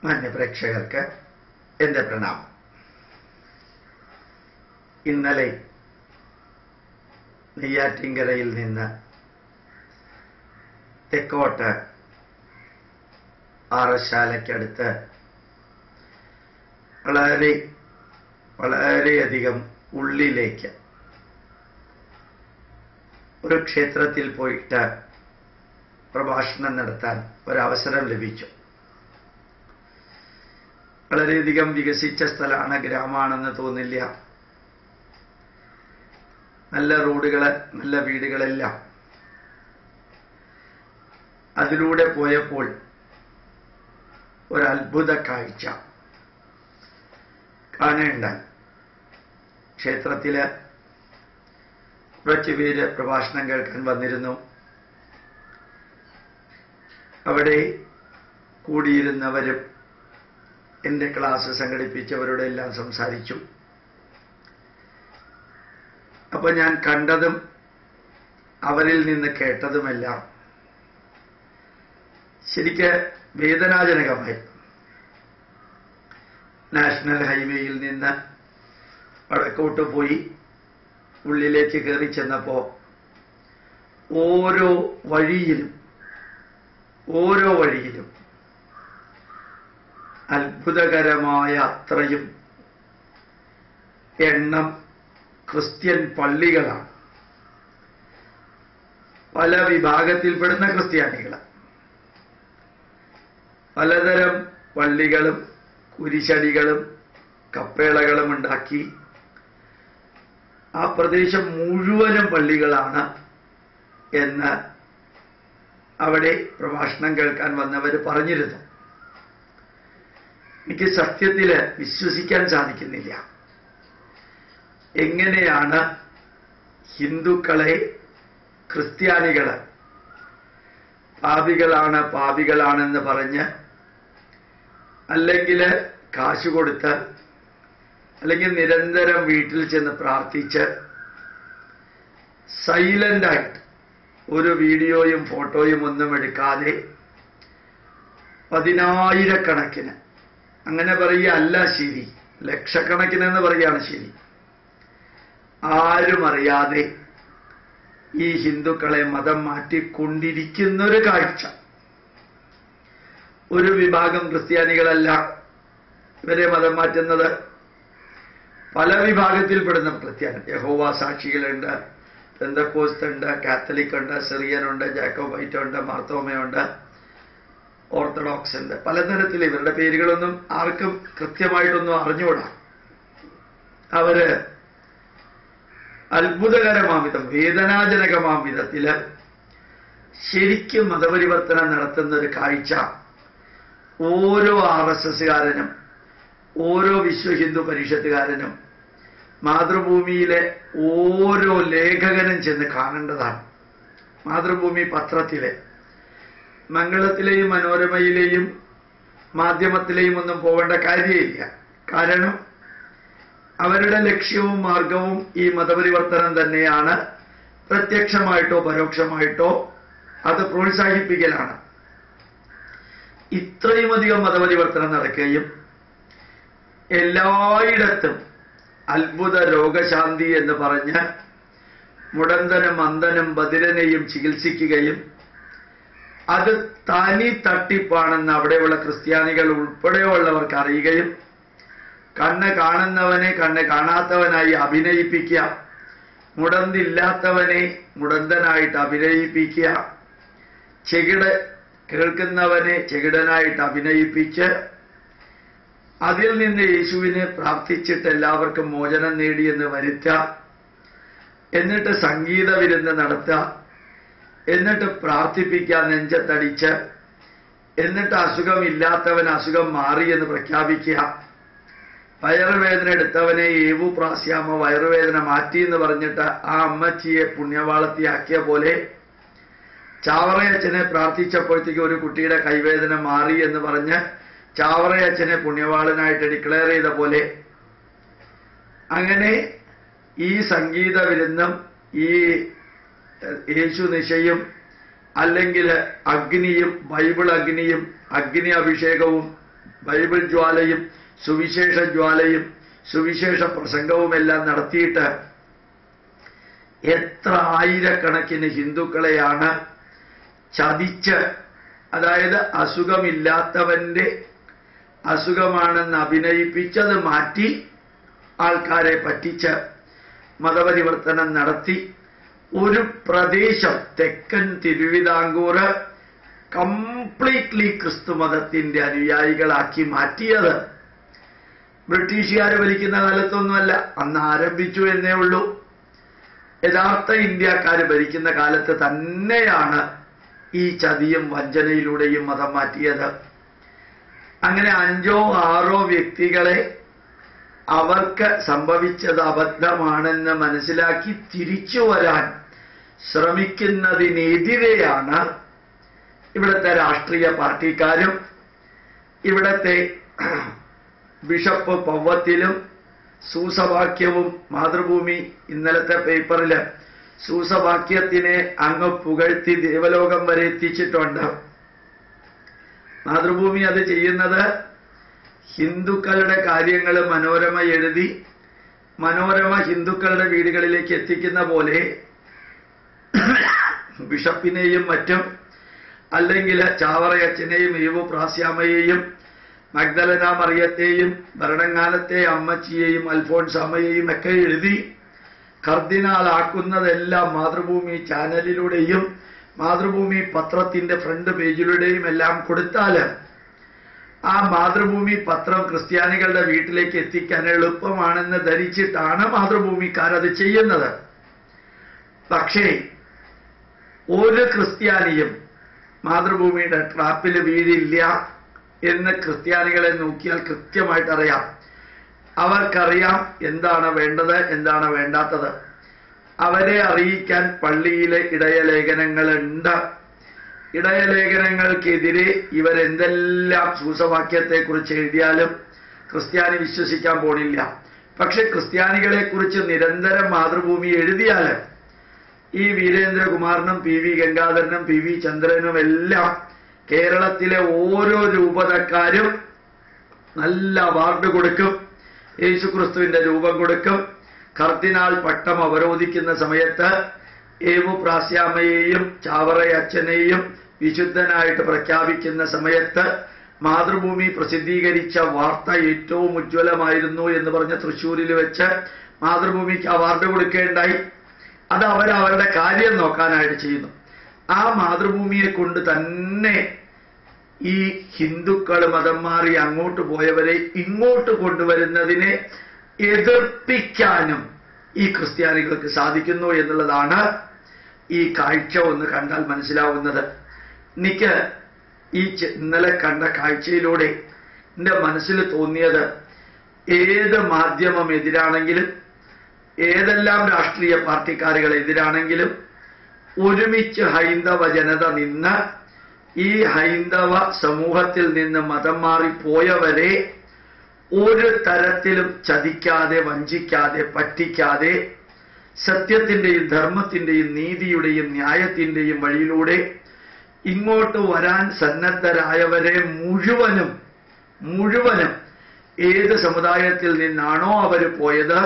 മാന്യപ്രേക്ഷകർക്ക് എൻ്റെ പ്രണാമം. ഇന്നലെ നെയ്യാറ്റിൻകരയിൽ നിന്ന് തെക്കോട്ട് ആറശാലയ്ക്കടുത്ത് വളരെയധികം ഉള്ളിലേക്ക് ഒരു ക്ഷേത്രത്തിൽ പോയിട്ട് പ്രഭാഷണം നടത്താൻ ഒരവസരം ലഭിച്ചു. വളരെയധികം വികസിച്ച സ്ഥലമാണ്, ഗ്രാമമാണെന്ന് തോന്നില്ല. നല്ല റോഡുകള്, നല്ല വീടുകളെല്ലാം. അതിലൂടെ പോയപ്പോൾ ഒരത്ഭുത കാഴ്ച കാണേണ്ടായി. ക്ഷേത്രത്തില് കുറച്ചുപേര് പ്രഭാഷണം കേൾക്കാൻ വന്നിരുന്നു. അവിടെ കൂടിയിരുന്നവരും എൻ്റെ ക്ലാസ് സംഘടിപ്പിച്ചവരോട് എല്ലാം സംസാരിച്ചു. അപ്പൊ ഞാൻ കണ്ടതും അവരിൽ നിന്ന് കേട്ടതുമെല്ലാം ശരിക്ക് വേദനാജനകമായി. നാഷണൽ ഹൈവേയിൽ നിന്ന് വടക്കോട്ട് പോയി ഉള്ളിലേക്ക് കയറി ചെന്നപ്പോ ഓരോ വഴിയിലും അത്ഭുതകരമായ അത്രയും എണ്ണം ക്രിസ്ത്യൻ പള്ളികളാണ്. പല വിഭാഗത്തിൽപ്പെടുന്ന ക്രിസ്ത്യാനികൾ പലതരം പള്ളികളും കുരിശടികളും കപ്പേളകളും ഉണ്ടാക്കി ആ പ്രദേശം മുഴുവനും പള്ളികളാണ് എന്ന് അവിടെ പ്രഭാഷണം കേൾക്കാൻ വന്നവർ പറഞ്ഞിരുന്നു. എനിക്ക് സത്യത്തിൽ വിശ്വസിക്കാൻ സാധിക്കുന്നില്ല. എങ്ങനെയാണ് ഹിന്ദുക്കളെ ക്രിസ്ത്യാനികള് പാപികളാണെന്ന് പറഞ്ഞ്, അല്ലെങ്കിൽ കാശ് കൊടുത്ത്, അല്ലെങ്കിൽ നിരന്തരം വീട്ടിൽ ചെന്ന് പ്രാർത്ഥിച്ച് സൈലന്റായിട്ട് ഒരു വീഡിയോയും ഫോട്ടോയും ഒന്നും എടുക്കാതെ പതിനായിരക്കണക്കിന്, അങ്ങനെ പറയുകയല്ല ശരി, ലക്ഷക്കണക്കിനെന്ന് പറയുകയാണ് ശരി, ആരും അറിയാതെ ഈ ഹിന്ദുക്കളെ മതം മാറ്റിക്കൊണ്ടിരിക്കുന്നൊരു കാഴ്ച. ഒരു വിഭാഗം ക്രിസ്ത്യാനികളല്ല ഇവരെ മതം മാറ്റുന്നത്, പല വിഭാഗത്തിൽപ്പെടുന്ന ക്രിസ്ത്യാനി. യഹോവ സാക്ഷികളുണ്ട്, പെന്തക്കോസ്ത് ഉണ്ട്, കാത്തലിക് ഉണ്ട്, സിറിയനുണ്ട്, ജാക്കോബൈറ്റ് ഉണ്ട്, മാർത്തോമയുണ്ട്, ഓർത്തഡോക്സ് ഉണ്ട്. പലതരത്തിൽ ഇവരുടെ പേരുകളൊന്നും ആർക്കും കൃത്യമായിട്ടൊന്നും അറിഞ്ഞുകൂടാ. അവര് അത്ഭുതകരമാം വിധം, വേദനാജനകമാം വിധത്തില് ശരിക്കും മതപരിവർത്തനം നടത്തുന്ന ഒരു കാഴ്ച ഓരോ RSSകാരനും, ഓരോ വിശ്വ ഹിന്ദു പരിഷത്തുകാരനും, മാതൃഭൂമിയിലെ ഓരോ ലേഖകനും ചെന്ന് കാണേണ്ടതാണ്. മാതൃഭൂമി പത്രത്തിലെ, മംഗളത്തിലെയും മനോരമയിലെയും മാധ്യമത്തിലെയും ഒന്നും പോകേണ്ട കാര്യമില്ല. കാരണം അവരുടെ ലക്ഷ്യവും മാർഗവും ഈ മതപരിവർത്തനം തന്നെയാണ്. പ്രത്യക്ഷമായിട്ടോ പരോക്ഷമായിട്ടോ അത് പ്രോത്സാഹിപ്പിക്കലാണ്. ഇത്രയുമധികം മതപരിവർത്തനം നടക്കുകയും എല്ലായിടത്തും അത്ഭുത രോഗശാന്തി എന്ന് പറഞ്ഞ് മുടന്തനും അന്ധനും ബധിരനെയും ചികിത്സിക്കുകയും അത് തനി തട്ടിപ്പാണെന്ന് അവിടെയുള്ള ക്രിസ്ത്യാനികൾ ഉൾപ്പെടെയുള്ളവർക്ക് അറിയുകയും കണ്ണ് കാണുന്നവനെ കണ്ണ് കാണാത്തവനായി അഭിനയിപ്പിക്കുക, മുടന്തില്ലാത്തവനെ മുടന്തനായിട്ട് അഭിനയിപ്പിക്കുക, ചെകിട് കേൾക്കുന്നവനെ ചെകിടനായിട്ട് അഭിനയിപ്പിച്ച് അതിൽ നിന്ന് യേശുവിനെ പ്രാർത്ഥിച്ചിട്ട് എല്ലാവർക്കും മോചനം നേടിയെന്ന് വരുത്തുക, എന്നിട്ട് സംഗീത വിരുന്ന് നടത്തുക, എന്നിട്ട് പ്രാർത്ഥിപ്പിക്കുക നെഞ്ചത്തടിച്ച്, എന്നിട്ട് അസുഖമില്ലാത്തവൻ അസുഖം മാറിയെന്ന് പ്രഖ്യാപിക്കുക, വയറുവേദന എടുത്തവനെ ഏവുപ്രാസ്യാമ വയറുവേദന മാറ്റി എന്ന് പറഞ്ഞിട്ട് ആ അമ്മച്ചിയെ പുണ്യവാളത്തിയാക്കിയ പോലെ ചാവറയച്ചനെ പ്രാർത്ഥിച്ചപ്പോഴത്തേക്ക് ഒരു കുട്ടിയുടെ കൈവേദന മാറി എന്ന് പറഞ്ഞ് ചാവറയച്ചനെ പുണ്യവാളനായിട്ട് ഡിക്ലെയർ ചെയ്ത പോലെ, അങ്ങനെ ഈ സംഗീത വിരുന്നും ഈ യേശു നിശയും അല്ലെങ്കിൽ അഗ്നിയും, ബൈബിൾ അഗ്നിയും, അഗ്നി അഭിഷേകവും, ബൈബിൾ ജ്വാലയും സുവിശേഷ ജ്വാലയും സുവിശേഷ പ്രസംഗവുമെല്ലാം നടത്തിയിട്ട് എത്ര ആയിരക്കണക്കിന് ഹിന്ദുക്കളെയാണ് ചതിച്ച്, അതായത് അസുഖമില്ലാത്തവന്റെ അസുഖമാണെന്ന് അഭിനയിപ്പിച്ചത് മാറ്റി ആൾക്കാരെ പറ്റിച്ച് മതപരിവർത്തനം നടത്തി ഒരു പ്രദേശം തെക്കൻ തിരുവിതാംകൂർ കംപ്ലീറ്റ്ലി ക്രിസ്തുമതത്തിന്റെ അനുയായികളാക്കി മാറ്റിയത് ബ്രിട്ടീഷുകാർ ഭരിക്കുന്ന കാലത്തൊന്നുമല്ല, അന്ന് ആരംഭിച്ചു എന്നേ ഉള്ളൂ. യഥാർത്ഥ ഇന്ത്യക്കാർ ഭരിക്കുന്ന കാലത്ത് തന്നെയാണ് ഈ ചതിയും വഞ്ചനയിലൂടെയും മതം മാറ്റിയത്. അങ്ങനെ 5ഓ 6ഓ വ്യക്തികളെ അവർക്ക് സംഭവിച്ചത് അബദ്ധമാണെന്ന് മനസ്സിലാക്കി തിരിച്ചു വരാൻ ശ്രമിക്കുന്നതിനെതിരെയാണ് ഇവിടുത്തെ രാഷ്ട്രീയ പാർട്ടിക്കാരും ഇവിടത്തെ ബിഷപ്പ് പൗവത്തിലും സൂസവാക്യവും മാതൃഭൂമി ഇന്നലത്തെ പേപ്പറിൽ സൂസവാക്യത്തിനെ അങ്ങ് പുകഴ്ത്തി ദേവലോകം വരെ എത്തിച്ചിട്ടുണ്ട്. മാതൃഭൂമി അത് ചെയ്യുന്നത് ഹിന്ദുക്കളുടെ കാര്യങ്ങൾ മനോരമ എഴുതി മനോരമ ഹിന്ദുക്കളുടെ വീടുകളിലേക്ക് എത്തിക്കുന്ന പോലെ ബിഷപ്പിനെയും മറ്റും, അല്ലെങ്കിൽ ചാവറയച്ചനെയും ഏവു പ്രാസ്യാമയെയും മഗ്ദലന മറിയത്തെയും ഭരണങ്ങാനത്തെ അമ്മച്ചിയെയും അൽഫോൺസാമയെയും ഒക്കെ എഴുതി കർദിനാളാക്കുന്നതെല്ലാം മാതൃഭൂമി ചാനലിലൂടെയും മാതൃഭൂമി പത്രത്തിന്റെ ഫ്രണ്ട് പേജിലൂടെയും എല്ലാം കൊടുത്താൽ ആ മാതൃഭൂമി പത്രം ക്രിസ്ത്യാനികളുടെ വീട്ടിലേക്ക് എത്തിക്കാൻ എളുപ്പമാണെന്ന് ധരിച്ചിട്ടാണ് മാതൃഭൂമിക്കാരത് ചെയ്യുന്നത്. പക്ഷേ ഒരു ക്രിസ്ത്യാനിയും മാതൃഭൂമിയുടെ ട്രാപ്പിൽ വീഴില്ല എന്ന് ക്രിസ്ത്യാനികളെ നോക്കിയാൽ കൃത്യമായിട്ട് അറിയാം. അവർക്കറിയാം എന്താണ് വേണ്ടത്, എന്താണ് വേണ്ടാത്തത്. അവരെ അറിയിക്കാൻ പള്ളിയിലെ ഇടയലേഖനങ്ങളുണ്ട്. ഇടയലേഖനങ്ങൾക്കെതിരെ ഇവരെന്തെല്ലാം സൂസവാക്യത്തെക്കുറിച്ച് എഴുതിയാലും ക്രിസ്ത്യാനി വിശ്വസിക്കാൻ പോണില്ല. പക്ഷെ ക്രിസ്ത്യാനികളെക്കുറിച്ച് നിരന്തരം മാതൃഭൂമി എഴുതിയാൽ ഈ വീരേന്ദ്രകുമാറിനും പി വി ഗംഗാധരനും പി വി ചന്ദ്രനും എല്ലാം കേരളത്തിലെ ഓരോ രൂപതക്കാരും നല്ല അവാർഡ് കൊടുക്കും, യേശുക്രിസ്തുവിന്റെ രൂപം കൊടുക്കും. കർദിനാൾ പട്ടം അവരോധിക്കുന്ന സമയത്ത് ഏവു പ്രാസ്യാമയെയും ചാവറയച്ചനെയും വിശുദ്ധനായിട്ട് പ്രഖ്യാപിക്കുന്ന സമയത്ത് മാതൃഭൂമി പ്രസിദ്ധീകരിച്ച വാർത്ത ഏറ്റവും ഉജ്ജ്വലമായിരുന്നു എന്ന് പറഞ്ഞ് തൃശ്ശൂരിൽ വെച്ച് മാതൃഭൂമിക്ക് അവാർഡ് കൊടുക്കേണ്ടായി. അത് അവരവരുടെ കാര്യം നോക്കാനായിട്ട് ചെയ്യുന്നു. ആ മാതൃഭൂമിയെ കൊണ്ട് തന്നെ ഈ ഹിന്ദുക്കൾ മതം മാറി അങ്ങോട്ട് പോയവരെ ഇങ്ങോട്ട് കൊണ്ടുവരുന്നതിനെ എതിർപ്പിക്കാനും ഈ ക്രിസ്ത്യാനികൾക്ക് സാധിക്കുന്നു എന്നുള്ളതാണ് ഈ കാഴ്ച ഒന്ന് കണ്ടാൽ മനസ്സിലാവുന്നത്. എനിക്ക് ഈ ഇന്നലെ കണ്ട കാഴ്ചയിലൂടെ എൻ്റെ മനസ്സിൽ തോന്നിയത്, ഏത് മാധ്യമം എതിരാണെങ്കിലും ഏതെല്ലാം രാഷ്ട്രീയ പാർട്ടിക്കാരുകൾ എതിരാണെങ്കിലും ഒരുമിച്ച് ഹൈന്ദവ ജനത നിന്ന് ഈ ഹൈന്ദവ സമൂഹത്തിൽ നിന്ന് മതം മാറിപ്പോയവരെ ഒരു തരത്തിലും ചതിക്കാതെ വഞ്ചിക്കാതെ പറ്റിക്കാതെ സത്യത്തിന്റെയും ധർമ്മത്തിന്റെയും നീതിയുടെയും ന്യായത്തിന്റെയും വഴിയിലൂടെ ഇങ്ങോട്ട് വരാൻ സന്നദ്ധരായവരെ മുഴുവനും ഏത് സമുദായത്തിൽ നിന്നാണോ അവർ പോയത്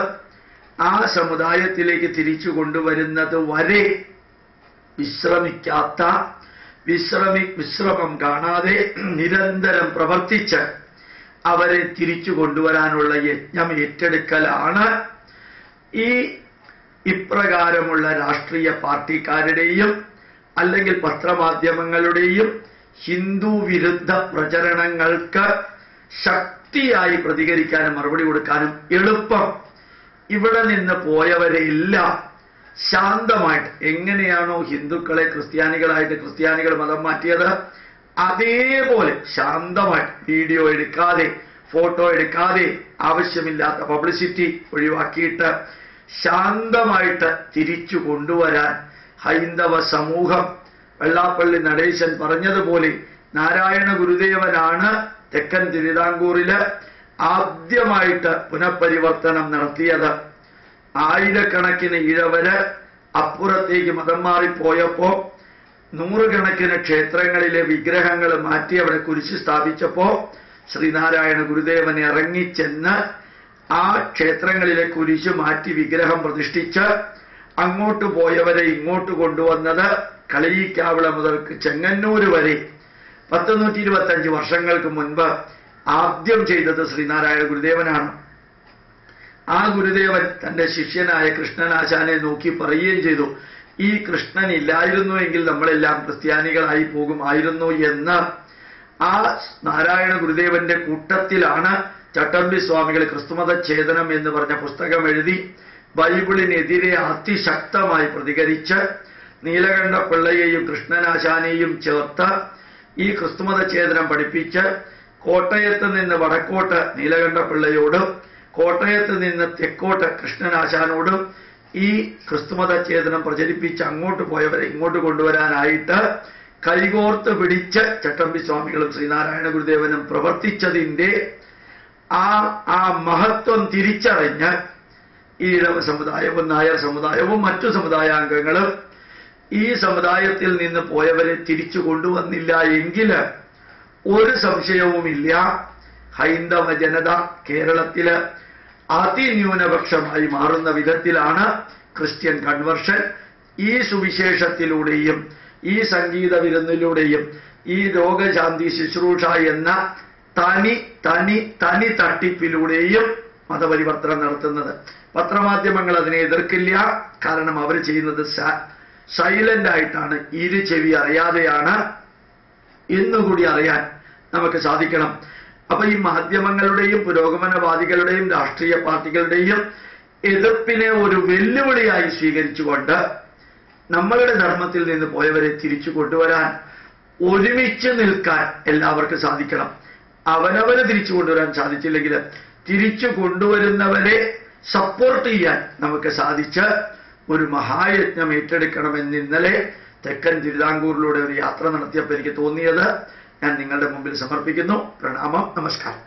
ആ സമുദായത്തിലേക്ക് തിരിച്ചു കൊണ്ടുവരുന്നത് വരെ വിശ്രമിക്കാത്ത, വിശ്രമം കാണാതെ നിരന്തരം പ്രവർത്തിച്ച് അവരെ തിരിച്ചു കൊണ്ടുവരാനുള്ള യജ്ഞം ഏറ്റെടുക്കലാണ് ഇപ്രകാരമുള്ള രാഷ്ട്രീയ പാർട്ടിക്കാരുടെയും അല്ലെങ്കിൽ പത്രമാധ്യമങ്ങളുടെയും ഹിന്ദു വിരുദ്ധ പ്രചരണങ്ങൾക്ക് ശക്തിയായി പ്രതികരിക്കാനും മറുപടി കൊടുക്കാനും എളുപ്പം. ഇവിടെ നിന്ന് പോയവരെല്ലാം ശാന്തമായിട്ട്, എങ്ങനെയാണോ ഹിന്ദുക്കളെ ക്രിസ്ത്യാനികളായിട്ട് ക്രിസ്ത്യാനികൾ മതം മാറ്റിയത് അതേപോലെ ശാന്തമായിട്ട് വീഡിയോ എടുക്കാതെ ഫോട്ടോ എടുക്കാതെ ആവശ്യമില്ലാത്ത പബ്ലിസിറ്റി ഒഴിവാക്കിയിട്ട് ശാന്തമായിട്ട് തിരിച്ചു കൊണ്ടുവരാൻ ഹൈന്ദവ സമൂഹം, വെള്ളാപ്പള്ളി നടേശൻ പറഞ്ഞതുപോലെ നാരായണ ഗുരുദേവനാണ് തെക്കൻ തിരുവിതാംകൂറില് ആദ്യമായിട്ട് പുനഃപരിവർത്തനം നടത്തിയത്. ആയിരക്കണക്കിന് ഇഴവര് അപ്പുറത്തേക്ക് മതം മാറിപ്പോയപ്പോ നൂറുകണക്കിന് ക്ഷേത്രങ്ങളിലെ വിഗ്രഹങ്ങൾ മാറ്റി അവിടെ കുരിശ് സ്ഥാപിച്ചപ്പോ ശ്രീനാരായണ ഗുരുദേവൻ ഇറങ്ങിച്ചെന്ന് ആ ക്ഷേത്രങ്ങളിലെ കുരിശു മാറ്റി വിഗ്രഹം പ്രതിഷ്ഠിച്ച് അങ്ങോട്ട് പോയവരെ ഇങ്ങോട്ട് കൊണ്ടുവന്നത് കളിയിക്കാവിള മുതൽക്ക് ചെങ്ങന്നൂർ വരെ 125 വർഷങ്ങൾക്ക് മുൻപ് ആദ്യം ചെയ്തത് ശ്രീനാരായണ ഗുരുദേവനാണ്. ആ ഗുരുദേവൻ തന്റെ ശിഷ്യനായ കൃഷ്ണനാശാനെ നോക്കി പറയുകയും ചെയ്തു, ഈ കൃഷ്ണൻ ഇല്ലായിരുന്നുവെങ്കിൽ നമ്മളെല്ലാം ക്രിസ്ത്യാനികളായി പോകുമായിരുന്നു എന്ന്. ആ നാരായണ ഗുരുദേവന്റെ കൂട്ടത്തിലാണ് ചട്ടമ്പി സ്വാമികൾ ക്രിസ്തുമത ഛേദനം എന്ന് പറഞ്ഞ പുസ്തകം എഴുതി ബൈബിളിനെതിരെ അതിശക്തമായി പ്രതികരിച്ച് നീലകണ്ഠ പിള്ളയെയും കൃഷ്ണനാശാനെയും ചേർത്ത് ഈ ക്രിസ്തുമത ഛേദനം പഠിപ്പിച്ച് കോട്ടയത്ത് നിന്ന് വടക്കോട്ട് നീലകണ്ഠ പിള്ളയോടും കോട്ടയത്ത് നിന്ന് തെക്കോട്ട് കൃഷ്ണനാശാനോടും ഈ ക്രിസ്തുമത ഛേദനം പ്രചരിപ്പിച്ച് അങ്ങോട്ട് പോയവരെ ഇങ്ങോട്ട് കൊണ്ടുവരാനായിട്ട് കൈകോർത്ത് പിടിച്ച് ചട്ടമ്പി സ്വാമികളും ശ്രീനാരായണ ഗുരുദേവനും പ്രവർത്തിച്ചതിൻ്റെ ആ മഹത്വം തിരിച്ചറിഞ്ഞ് ഈ ഈഴവ സമുദായവും നായർ സമുദായവും മറ്റു സമുദായാംഗങ്ങളും ഈ സമുദായത്തിൽ നിന്ന് പോയവരെ തിരിച്ചു കൊണ്ടുവന്നില്ല എങ്കിൽ ഒരു സംശയവുമില്ല, ഹൈന്ദവ ജനത കേരളത്തില് അതിന്യൂനപക്ഷമായി മാറുന്ന വിധത്തിലാണ് ക്രിസ്ത്യൻ കൺവർഷൻ. ഈ സുവിശേഷത്തിലൂടെയും ഈ സംഗീത വിരുന്നിലൂടെയും ഈ രോഗശാന്തി ശുശ്രൂഷ എന്ന തനി തട്ടിപ്പിലൂടെയും മതപരിവർത്തനം നടത്തുന്നത്. പത്രമാധ്യമങ്ങൾ അതിനെ എതിർക്കില്ല, കാരണം അവർ ചെയ്യുന്നത് സൈലന്റ് ആയിട്ടാണ്, ഇരു ചെവി അറിയാതെയാണ് എന്നുകൂടി അറിയാൻ നമുക്ക് സാധിക്കണം. അപ്പൊ ഈ മാധ്യമങ്ങളുടെയും പുരോഗമനവാദികളുടെയും രാഷ്ട്രീയ പാർട്ടികളുടെയും എതിർപ്പിനെ ഒരു വെല്ലുവിളിയായി സ്വീകരിച്ചുകൊണ്ട് നമ്മളുടെ ധർമ്മത്തിൽ നിന്ന് പോയവരെ തിരിച്ചു കൊണ്ടുവരാൻ ഒരുമിച്ച് നിൽക്കാൻ എല്ലാവർക്കും സാധിക്കണം. അവനവന് തിരിച്ചു കൊണ്ടുവരാൻ സാധിച്ചില്ലെങ്കിൽ തിരിച്ചു കൊണ്ടുവരുന്നവരെ സപ്പോർട്ട് ചെയ്യാൻ നമുക്ക് സാധിച്ച് ഒരു മഹായജ്ഞം ഏറ്റെടുക്കണമെന്ന് ഇന്നലെ തെക്കൻ തിരുവിതാംകൂറിലൂടെ ഒരു യാത്ര നടത്തിയപ്പോൾ എനിക്ക് തോന്നിയത് ഞാൻ നിങ്ങളുടെ മുമ്പിൽ സമർപ്പിക്കുന്നു. പ്രണാമം, നമസ്കാരം.